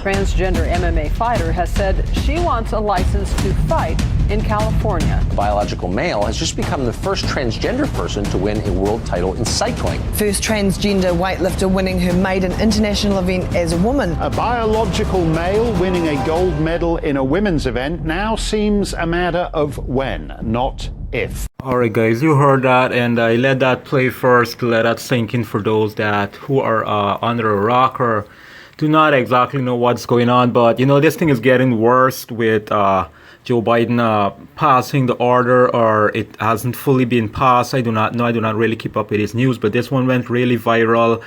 Transgender MMA fighter has said she wants a license to fight in California. A biological male has just become the first transgender person to win a world title in cycling. First transgender weightlifter winning her maiden international event as a woman. A biological male winning a gold medal in a women's event now seems a matter of when, not if. Alright guys, you heard that, and I let that play first to let that sink in for those that who are under a rock or do not exactly know what's going on. But you know, this thing is getting worse with Joe Biden passing the order, or it hasn't fully been passed. I do not know. I do not really keep up with his news, but this one went really viral.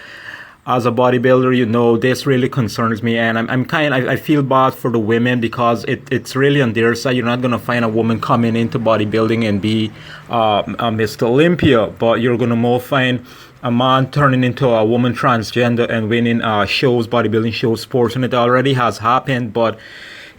As a bodybuilder, you know, this really concerns me, and I feel bad for the women because it's really on their side. You're not gonna find a woman coming into bodybuilding and be a Mr. Olympia, but you're gonna more find a man turning into a woman transgender and winning shows, bodybuilding shows, sports, and it already has happened. But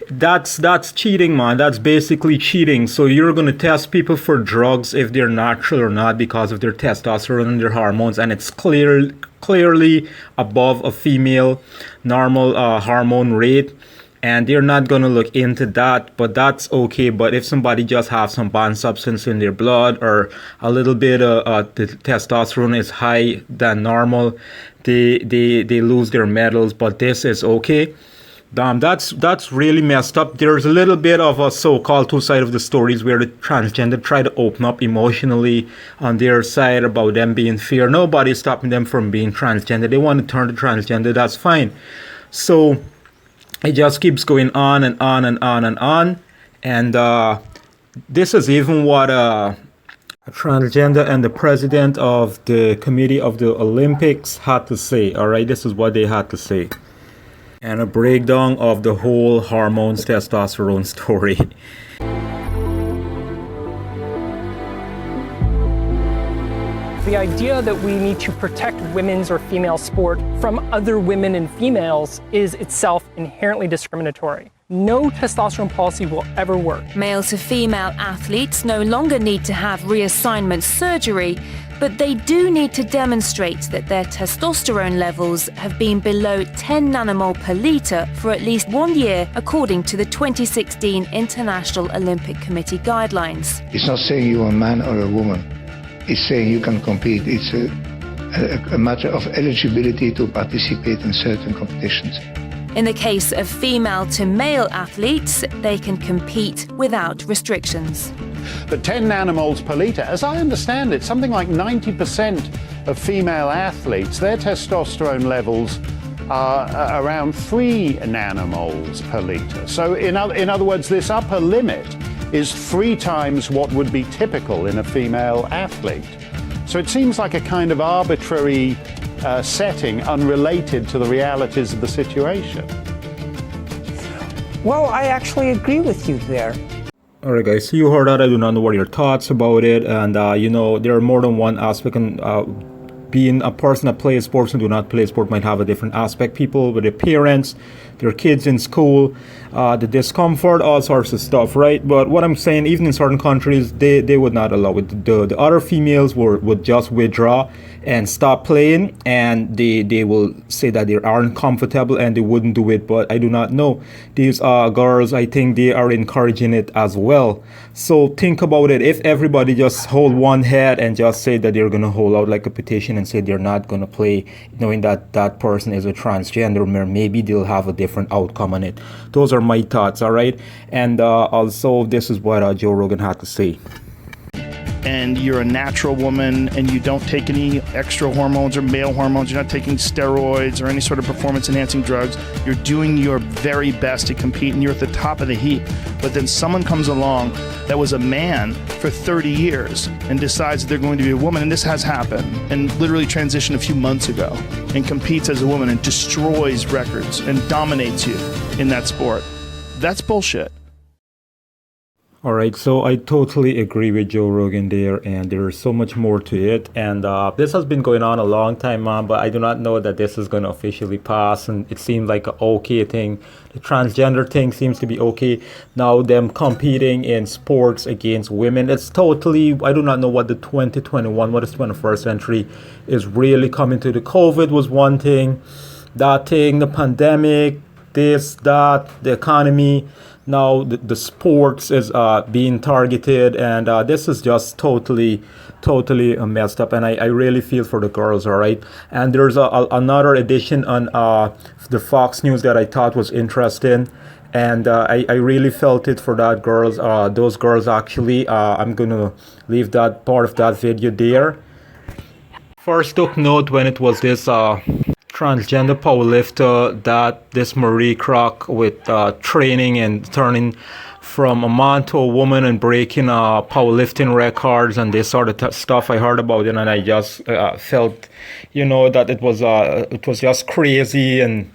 that's cheating, man. That's basically cheating. So you're going to test people for drugs if they're natural or not because of their testosterone and their hormones, and it's clearly above a female normal hormone rate, and they're not going to look into that. But that's okay. But if somebody just has some banned substance in their blood, or a little bit of the testosterone is high than normal, they lose their medals. But this is okay. That's really messed up. There's a little bit of a so-called two sides of the stories where the transgender try to open up emotionally on their side about them being fair. Nobody's stopping them from being transgender. They want to turn to transgender. That's fine. So it just keeps going on and on and on and on. And this is even what a transgender and the president of the committee of the Olympics had to say. All right, this is what they had to say. And a breakdown of the whole hormones, testosterone story. The idea that we need to protect women's or female sport from other women and females is itself inherently discriminatory. No testosterone policy will ever work. Male to female athletes no longer need to have reassignment surgery, but they do need to demonstrate that their testosterone levels have been below 10 nanomole per litre for at least 1 year, according to the 2016 International Olympic Committee guidelines. It's not saying you're a man or a woman. It's saying you can compete. It's a matter of eligibility to participate in certain competitions. In the case of female to male athletes, they can compete without restrictions. But 10 nanomoles per litre, as I understand it, something like 90% of female athletes, their testosterone levels are around 3 nanomoles per litre. So in other words, this upper limit is 3 times what would be typical in a female athlete. So it seems like a kind of arbitrary setting unrelated to the realities of the situation. Well, I actually agree with you there. Alright guys, so you heard that. I do not know what your thoughts about it, and you know, there are more than one aspect, and being a person that plays sports and do not play sport might have a different aspect. People with their parents, their kids in school, the discomfort, all sorts of stuff, right? But what I'm saying, even in certain countries, they would not allow it. The other females would just withdraw and stop playing, and they will say that they aren't comfortable and they wouldn't do it. But I do not know. These girls, I think they are encouraging it as well. So think about it. If everybody just hold one head and just say that they're gonna hold out like a petition and say they're not gonna play, knowing that that person is a transgender, maybe they'll have a different outcome on it. Those are my thoughts, all right? And also, this is what Joe Rogan had to say. And you're a natural woman and you don't take any extra hormones or male hormones, you're not taking steroids or any sort of performance enhancing drugs, you're doing your very best to compete and you're at the top of the heap. But then someone comes along that was a man for 30 years and decides that they're going to be a woman, and this has happened, and literally transitioned a few months ago, and competes as a woman and destroys records and dominates you in that sport. That's bullshit. All right, so I totally agree with Joe Rogan there, and there is so much more to it. And this has been going on a long time, but I do not know that this is going to officially pass. And it seems like an okay thing. The transgender thing seems to be okay. Now them competing in sports against women, it's totally, I do not know what the 2021, what is 21st century is really coming to. The COVID was one thing, that thing, the pandemic, this, that, the economy. Now the sports is being targeted, and this is just totally messed up, and I really feel for the girls, all right? And there's another edition on the Fox News that I thought was interesting, and I really felt it for that girls, those girls actually. I'm gonna leave that part of that video there. First took note when it was this transgender powerlifter, that this Marie Kroc with training and turning from a man to a woman and breaking powerlifting records and this sort of stuff. I heard about it, and I just felt, that it was just crazy and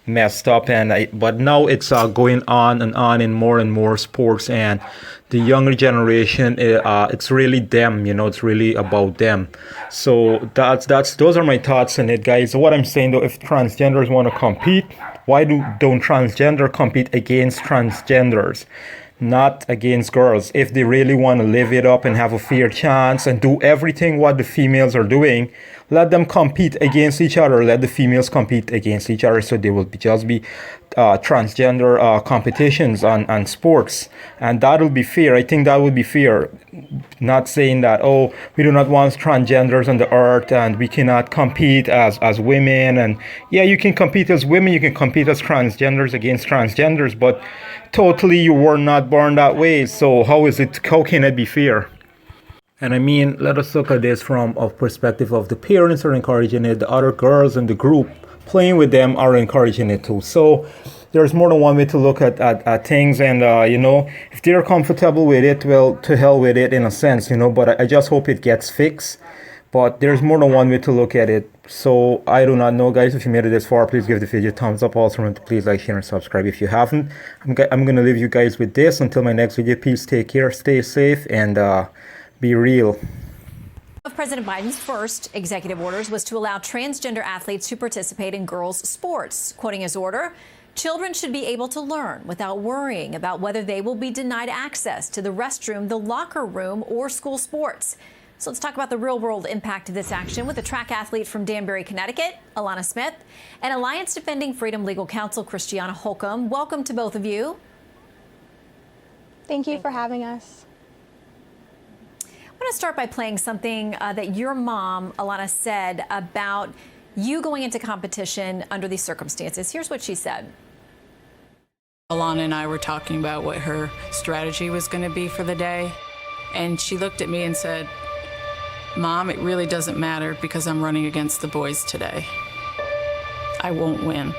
messed up. But now it's going on in more and more sports, and the younger generation, it's really them, it's really about them. So those are my thoughts on it, guys. What I'm saying though, if transgenders want to compete, why don't transgender compete against transgenders, not against girls? If they really want to live it up and have a fair chance and do everything what the females are doing, let them compete against each other. Let the females compete against each other, so there will just be transgender competitions on sports, and that'll be fair. I think that would be fair. Not saying that, oh, we do not want transgenders on the earth and we cannot compete as women. And yeah, you can compete as women, you can compete as transgenders against transgenders, but totally you were not born that way. So how can it be fair? And I mean, let us look at this from a perspective of the parents are encouraging it, the other girls in the group playing with them are encouraging it too. So there's more than one way to look at things, and if they're comfortable with it, well, to hell with it in a sense, but I just hope it gets fixed. But there's more than one way to look at it. So I do not know, guys. If you made it this far, please give the video a thumbs up. Also remember to please like, share, and subscribe if you haven't. I'm gonna leave you guys with this until my next video. Please take care, stay safe, and be real. Of President Biden's first executive orders was to allow transgender athletes to participate in girls' sports. Quoting his order, children should be able to learn without worrying about whether they will be denied access to the restroom, the locker room, or school sports. So let's talk about the real-world impact of this action with a track athlete from Danbury, Connecticut, Alana Smith, and Alliance Defending Freedom Legal Counsel, Christiana Holcomb. Welcome to both of you. Thank you for having us. I want to start by playing something that your mom, Alana, said about you going into competition under these circumstances. Here's what she said. Alana and I were talking about what her strategy was going to be for the day, and she looked at me and said, "Mom, it really doesn't matter because I'm running against the boys today. I won't win."